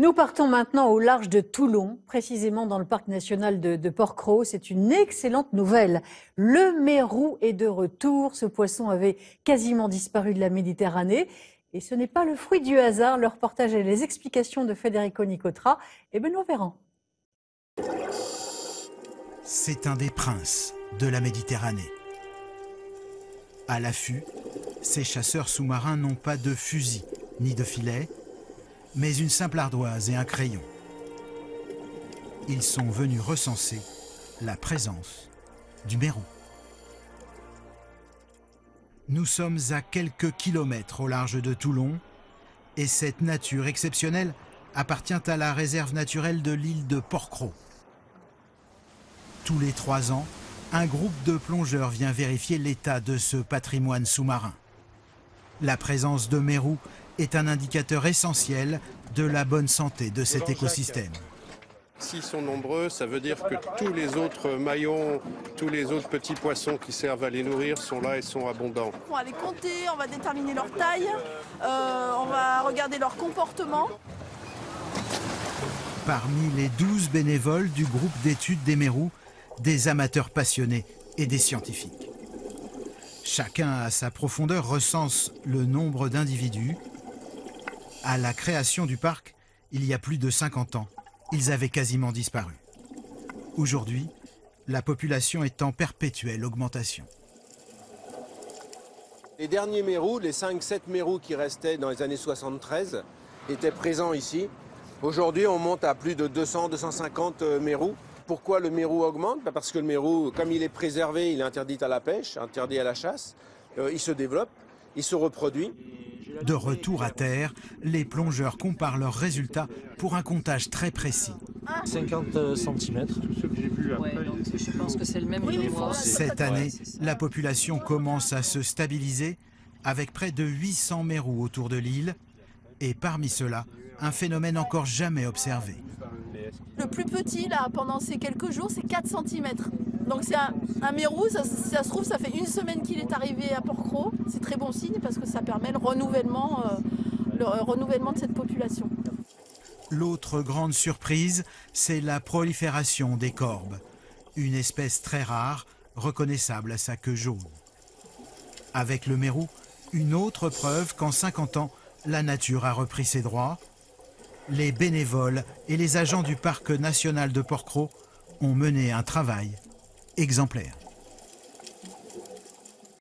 Nous partons maintenant au large de Toulon, précisément dans le parc national de Porquerolles. C'est une excellente nouvelle. Le mérou est de retour. Ce poisson avait quasiment disparu de la Méditerranée. Et ce n'est pas le fruit du hasard. Le reportage et les explications de Federico Nicotra et Benoît Véran. C'est un des princes de la Méditerranée. À l'affût, ces chasseurs sous-marins n'ont pas de fusil ni de filet, mais une simple ardoise et un crayon. Ils sont venus recenser la présence du mérou. Nous sommes à quelques kilomètres au large de Toulon et cette nature exceptionnelle appartient à la réserve naturelle de l'île de Porquerolles. Tous les 3 ans, un groupe de plongeurs vient vérifier l'état de ce patrimoine sous-marin. La présence de mérou est un indicateur essentiel de la bonne santé de cet écosystème. S'ils sont nombreux, ça veut dire que tous les autres maillons, tous les autres petits poissons qui servent à les nourrir sont là et sont abondants. On va les compter, on va déterminer leur taille, on va regarder leur comportement. Parmi les 12 bénévoles du groupe d'études des mérous, des amateurs passionnés et des scientifiques. Chacun à sa profondeur recense le nombre d'individus. À la création du parc, il y a plus de 50 ans, ils avaient quasiment disparu. Aujourd'hui, la population est en perpétuelle augmentation. Les derniers mérous, les 5-7 mérous qui restaient dans les années 73, étaient présents ici. Aujourd'hui, on monte à plus de 200-250 mérous. Pourquoi le mérou augmente? Parce que le mérou, comme il est préservé, il est interdit à la pêche, interdit à la chasse. Il se développe, il se reproduit. De retour à terre, les plongeurs comparent leurs résultats pour un comptage très précis. 50 cm. Ouais, donc je pense que c'est le même niveau. Cette année, la population commence à se stabiliser avec près de 800 mérous autour de l'île. Et parmi ceux-là, un phénomène encore jamais observé. Le plus petit, là, pendant ces quelques jours, c'est 4 cm. Donc c'est un mérou, ça se trouve, ça fait 1 semaine qu'il est arrivé à Porquerolles. C'est très bon signe parce que ça permet le renouvellement de cette population. L'autre grande surprise, c'est la prolifération des corbes. Une espèce très rare, reconnaissable à sa queue jaune. Avec le mérou, une autre preuve qu'en 50 ans, la nature a repris ses droits. Les bénévoles et les agents du parc national de Porquerolles ont mené un travail exemplaire.